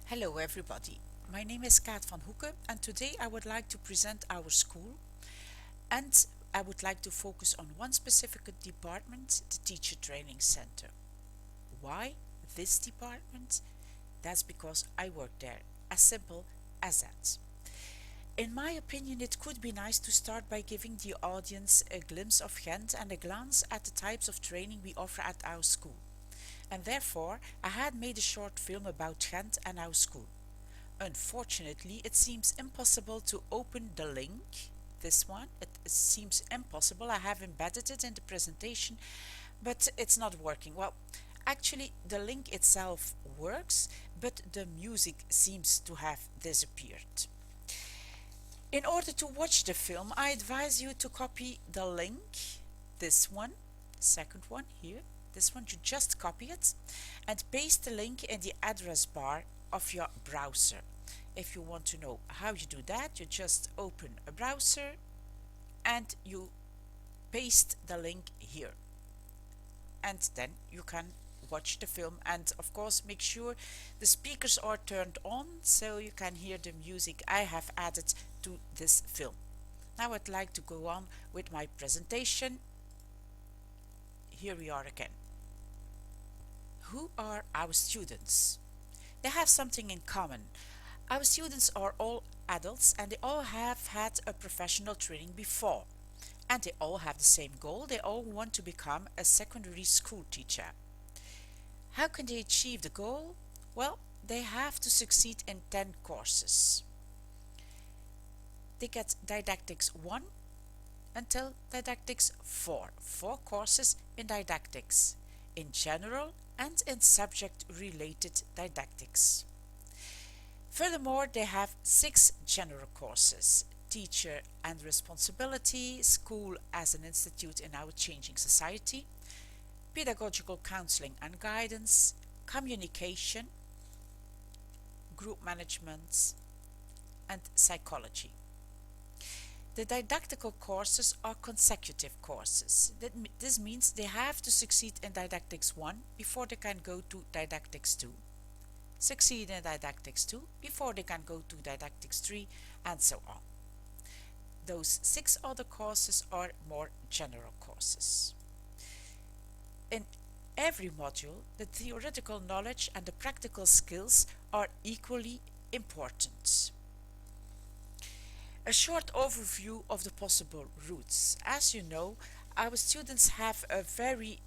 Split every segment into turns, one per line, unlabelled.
Hello everybody, my name is Kaat VH and today I would like to present our school and I would like to focus on one specific department, the Teacher Training Center. Why this department? That's because I work there, as simple as that. In my opinion, it could be nice to start by giving the audience a glimpse of Ghent and a glance at the types of training we offer at our school. And therefore, I had made a short film about Ghent and our school. Unfortunately, it seems impossible to open the link. This one, it seems impossible. I have embedded it in the presentation, but it's not working. Well, actually, the link itself works, but the music seems to have disappeared. In order to watch the film, I advise you to copy the link, this one, second one here, this one, you just copy it and paste the link in the address bar of your browser. If you want to know how you do that, you just open a browser and you paste the link here. And then you can watch the film, and of course make sure the speakers are turned on so you can hear the music I have added to this film. Now I'd like to go on with my presentation. Here we are again. Who are our students? They have something in common. Our students are all adults and they all have had a professional training before. And they all have the same goal. They all want to become a secondary school teacher. How can they achieve the goal? Well, they have to succeed in 10 courses. They get Didactics 1 until Didactics 4. 4 courses in didactics, in general and in subject-related didactics. Furthermore, they have 6 general courses: Teacher and Responsibility, School as an Institute in Our Changing Society, Pedagogical Counseling and Guidance, Communication, Group Management, and Psychology. The didactical courses are consecutive courses. This means they have to succeed in Didactics 1 before they can go to Didactics 2. Succeed in Didactics 2 before they can go to Didactics 3, and so on. Those 6 other courses are more general courses. In every module, the theoretical knowledge and the practical skills are equally important. A short overview of the possible routes. As you know, our students have a very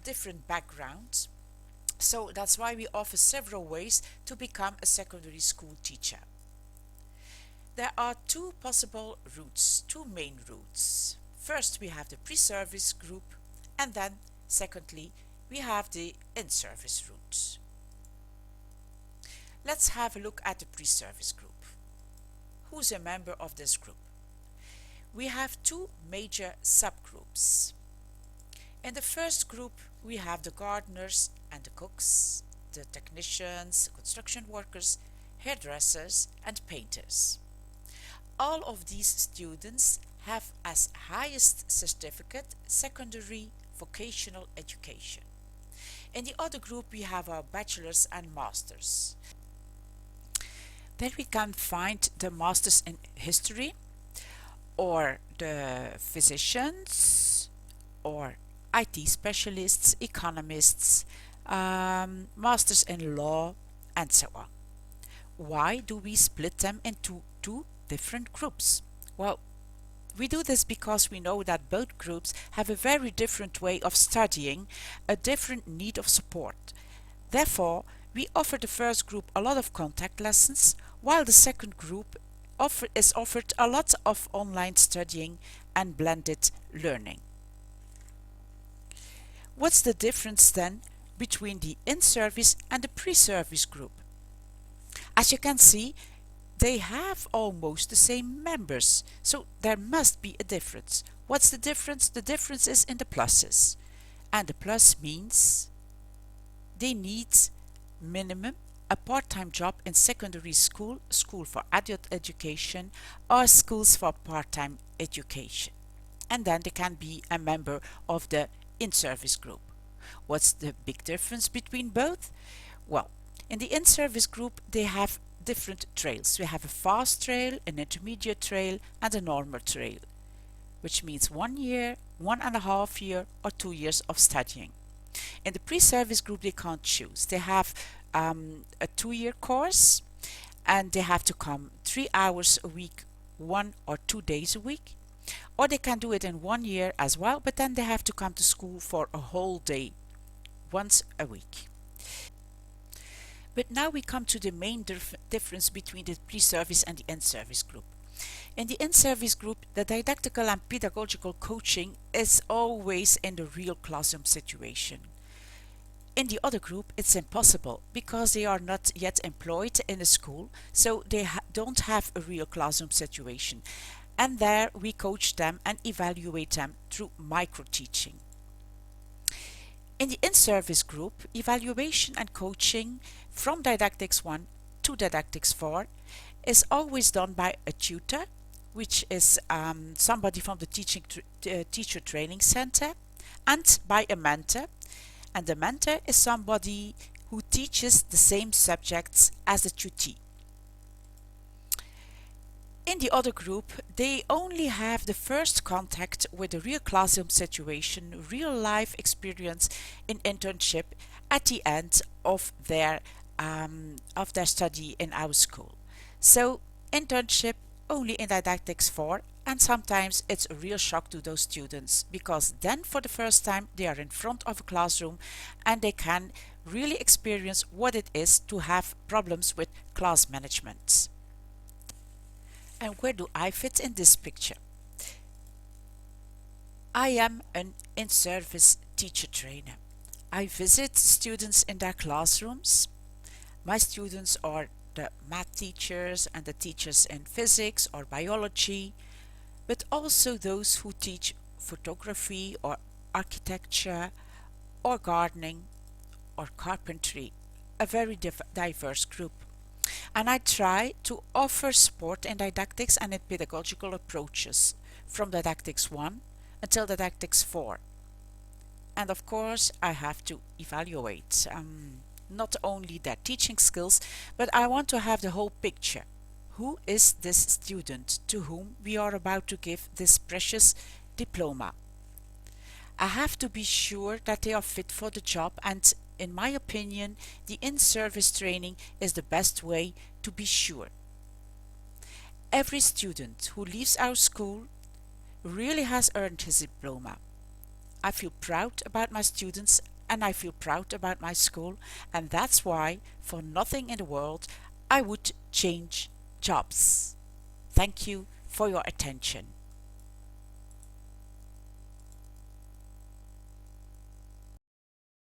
different background, so that's why we offer several ways to become a secondary school teacher. There are 2 possible routes, 2 main routes. First, we have the pre-service group, and then secondly, we have the in-service route. Let's have a look at the pre-service group. Who's a member of this group? We have 2 major subgroups. In the first group, we have the gardeners and the cooks, the technicians, construction workers, hairdressers, and painters. All of these students have as highest certificate secondary vocational education. In the other group, we have our bachelors and masters. Then we can find the masters in history, or the physicians, or IT specialists, economists, masters in law, and so on. Why do we split them into 2 different groups? Well, we do this because we know that both groups have a very different way of studying, a different need of support. Therefore, we offer the first group a lot of contact lessons, while the second group is offered a lot of online studying and blended learning. What's the difference then between the in-service and the pre-service group? As you can see, they have almost the same members, so there must be a difference. What's the difference? The difference is in the pluses. And the plus means they need minimum a part-time job in secondary school, school for adult education, or schools for part-time education. And then they can be a member of the in-service group. What's the big difference between both? Well, In the in-service group, they have different trails. We have a fast trail, an intermediate trail, and a normal trail, which means 1 year, 1.5 year, or 2 years of studying. In the pre-service group, they can't choose. They have a 2 year course, and they have to come 3 hours a week, 1 or 2 days a week, or they can do it in 1 year as well, but then they have to come to school for a whole day, once a week. But now we come to the main difference between the pre-service and the in-service group. In the in-service group, the didactical and pedagogical coaching is always in the real classroom situation. In the other group, it's impossible because they are not yet employed in a school, so they don't have a real classroom situation. And there we coach them and evaluate them through micro-teaching. In the in-service group, evaluation and coaching from Didactics 1 to Didactics 4 is always done by a tutor, which is somebody from the teacher training center, and by a mentor. And the mentor is somebody who teaches the same subjects as the tutee. In the other group, they only have the first contact with the real classroom situation, real life experience in internship at the end of their study in our school. So internship only in Didactics 4, and sometimes it's a real shock to those students because then for the first time they are in front of a classroom and they can really experience what it is to have problems with class management. And where do I fit in this picture? I am an in-service teacher trainer. I visit students in their classrooms. My students are the math teachers and the teachers in physics or biology, but also those who teach photography or architecture or gardening or carpentry, a very diverse group. And I try to offer support in didactics and in pedagogical approaches from Didactics 1 until Didactics 4. And of course, I have to evaluate not only their teaching skills, but I want to have the whole picture. Who is this student to whom we are about to give this precious diploma? I have to be sure that they are fit for the job, and in my opinion, the in-service training is the best way to be sure. Every student who leaves our school really has earned his diploma. I feel proud about my students and I feel proud about my school, and that's why, for nothing in the world, I would change jobs. Thank you for your attention.